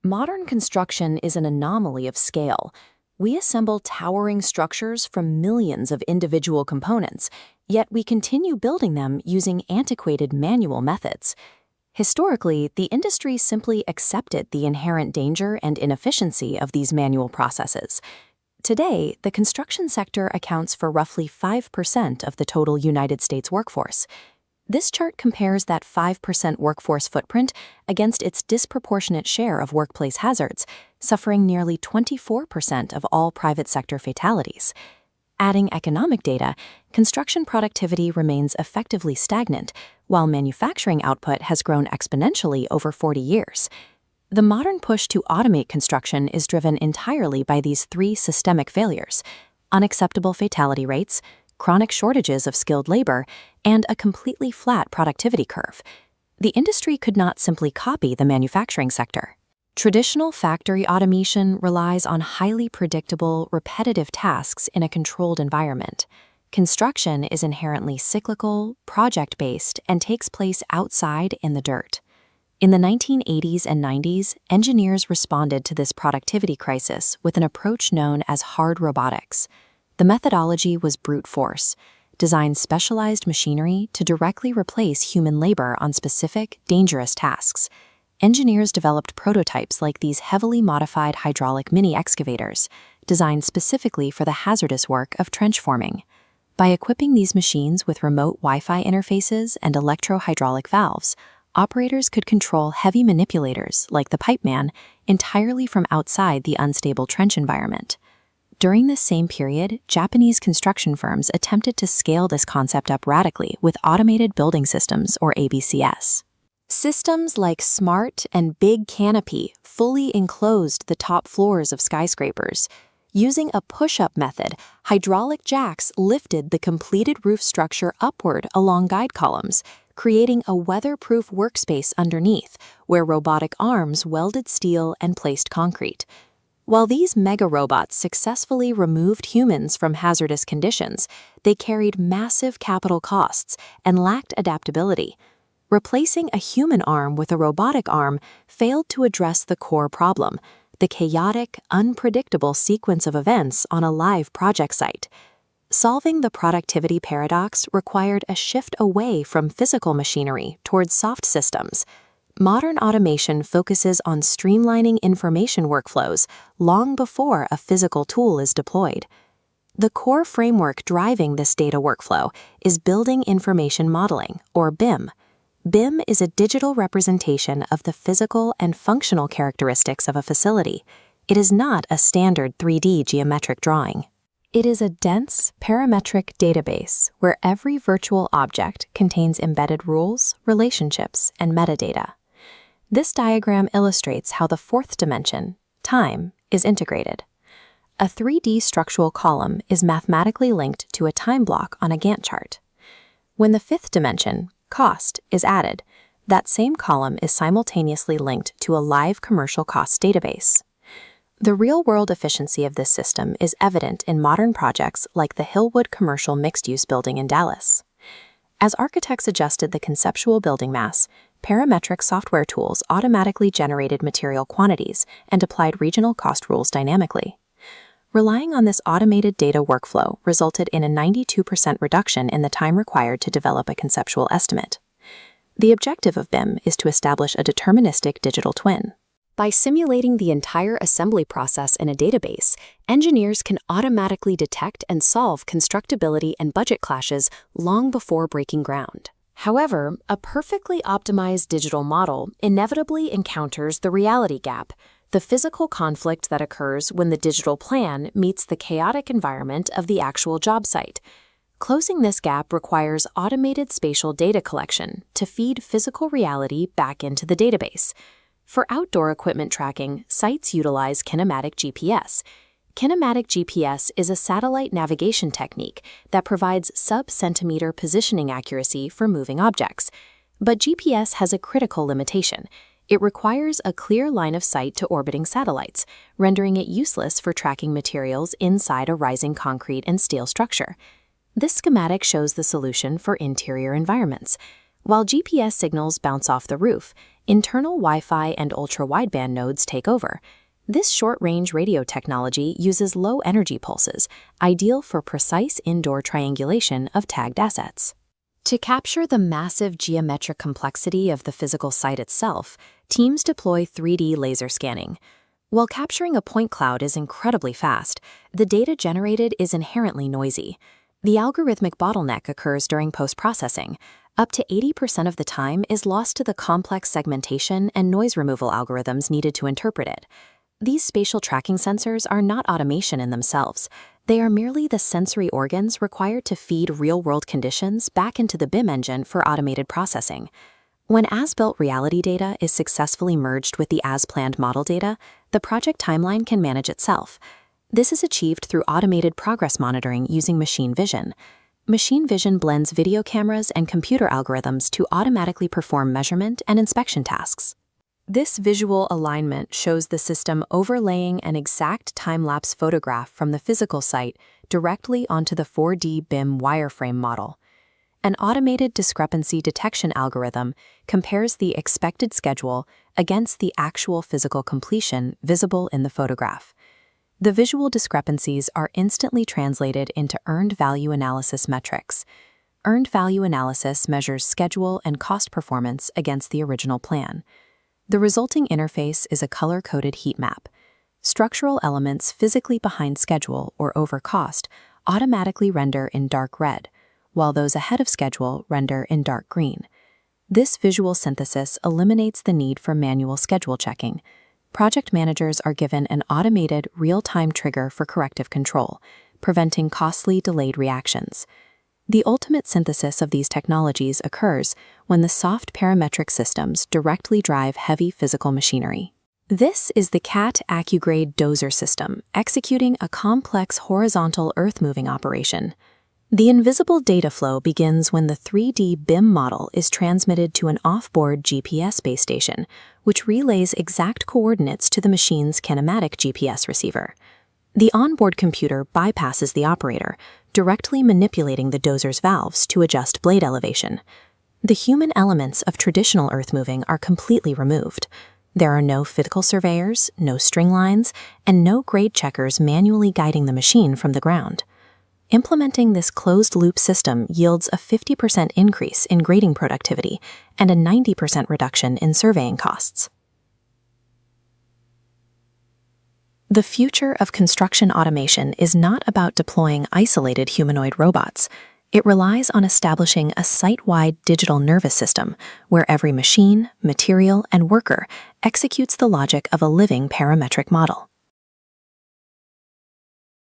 Modern construction is an anomaly of scale. We assemble towering structures from millions of individual components, yet we continue building them using antiquated manual methods. Historically, the industry simply accepted the inherent danger and inefficiency of these manual processes. Today, the construction sector accounts for roughly 5% of the total United States workforce. This chart compares that 5% workforce footprint against its disproportionate share of workplace hazards, suffering nearly 24% of all private sector fatalities. Adding economic data, construction productivity remains effectively stagnant, while manufacturing output has grown exponentially over 40 years. The modern push to automate construction is driven entirely by these three systemic failures: unacceptable fatality rates, chronic shortages of skilled labor, and a completely flat productivity curve. The industry could not simply copy the manufacturing sector. Traditional factory automation relies on highly predictable, repetitive tasks in a controlled environment. Construction is inherently cyclical, project-based, and takes place outside in the dirt. In the 1980s and 90s, engineers responded to this productivity crisis with an approach known as hard robotics. The methodology was brute force, designed specialized machinery to directly replace human labor on specific, dangerous tasks. Engineers developed prototypes like these heavily modified hydraulic mini-excavators, designed specifically for the hazardous work of trench forming. By equipping these machines with remote Wi-Fi interfaces and electro-hydraulic valves, operators could control heavy manipulators, like the pipe man, entirely from outside the unstable trench environment. During this same period, Japanese construction firms attempted to scale this concept up radically with automated building systems, or ABCS. Systems like Smart and Big Canopy fully enclosed the top floors of skyscrapers. Using a push-up method, hydraulic jacks lifted the completed roof structure upward along guide columns, creating a weatherproof workspace underneath, where robotic arms welded steel and placed concrete. While these mega-robots successfully removed humans from hazardous conditions, they carried massive capital costs and lacked adaptability. Replacing a human arm with a robotic arm failed to address the core problem: the chaotic, unpredictable sequence of events on a live project site. Solving the productivity paradox required a shift away from physical machinery towards soft systems. Modern automation focuses on streamlining information workflows long before a physical tool is deployed. The core framework driving this data workflow is Building Information Modeling, or BIM. BIM is a digital representation of the physical and functional characteristics of a facility. It is not a standard 3D geometric drawing. It is a dense, parametric database where every virtual object contains embedded rules, relationships, and metadata. This diagram illustrates how the fourth dimension, time, is integrated. A 3D structural column is mathematically linked to a time block on a Gantt chart. When the fifth dimension, cost, is added, that same column is simultaneously linked to a live commercial cost database. The real-world efficiency of this system is evident in modern projects like the Hillwood Commercial Mixed-Use Building in Dallas. As architects adjusted the conceptual building mass, Parametric software tools automatically generated material quantities and applied regional cost rules dynamically. Relying on this automated data workflow resulted in a 92% reduction in the time required to develop a conceptual estimate. The objective of BIM is to establish a deterministic digital twin. By simulating the entire assembly process in a database, engineers can automatically detect and solve constructability and budget clashes long before breaking ground. However, a perfectly optimized digital model inevitably encounters the reality gap, the physical conflict that occurs when the digital plan meets the chaotic environment of the actual job site. Closing this gap requires automated spatial data collection to feed physical reality back into the database. For outdoor equipment tracking, sites utilize Kinematic GPS. Kinematic GPS is a satellite navigation technique that provides sub-centimeter positioning accuracy for moving objects. But GPS has a critical limitation. It requires a clear line of sight to orbiting satellites, rendering it useless for tracking materials inside a rising concrete and steel structure. This schematic shows the solution for interior environments. While GPS signals bounce off the roof, Internal Wi-Fi and ultra-wideband nodes take over. This short-range radio technology uses low-energy pulses, ideal for precise indoor triangulation of tagged assets. To capture the massive geometric complexity of the physical site itself, teams deploy 3D laser scanning. While capturing a point cloud is incredibly fast, the data generated is inherently noisy. The algorithmic bottleneck occurs during post-processing. Up to 80% of the time is lost to the complex segmentation and noise removal algorithms needed to interpret it. These spatial tracking sensors are not automation in themselves. They are merely the sensory organs required to feed real-world conditions back into the BIM engine for automated processing. When as-built reality data is successfully merged with the as-planned model data, the project timeline can manage itself. This is achieved through automated progress monitoring using machine vision. Machine vision blends video cameras and computer algorithms to automatically perform measurement and inspection tasks. This visual alignment shows the system overlaying an exact time-lapse photograph from the physical site directly onto the 4D BIM wireframe model. An automated discrepancy detection algorithm compares the expected schedule against the actual physical completion visible in the photograph. The visual discrepancies are instantly translated into earned value analysis metrics. Earned value analysis measures schedule and cost performance against the original plan. The resulting interface is a color-coded heat map. Structural elements physically behind schedule or over cost automatically render in dark red, while those ahead of schedule render in dark green. This visual synthesis eliminates the need for manual schedule checking. Project managers are given an automated, real-time trigger for corrective control, preventing costly, delayed reactions. The ultimate synthesis of these technologies occurs when the soft parametric systems directly drive heavy physical machinery. This is the Cat Accugrade dozer system, executing a complex horizontal earth-moving operation. The invisible data flow begins when the 3D BIM model is transmitted to an off-board GPS base station, which relays exact coordinates to the machine's Kinematic GPS receiver. The onboard computer bypasses the operator, directly manipulating the dozer's valves to adjust blade elevation. The human elements of traditional earthmoving are completely removed. There are no physical surveyors, no string lines, and no grade checkers manually guiding the machine from the ground. Implementing this closed-loop system yields a 50% increase in grading productivity and a 90% reduction in surveying costs. The future of construction automation is not about deploying isolated humanoid robots. It relies on establishing a site-wide digital nervous system where every machine, material, and worker executes the logic of a living parametric model.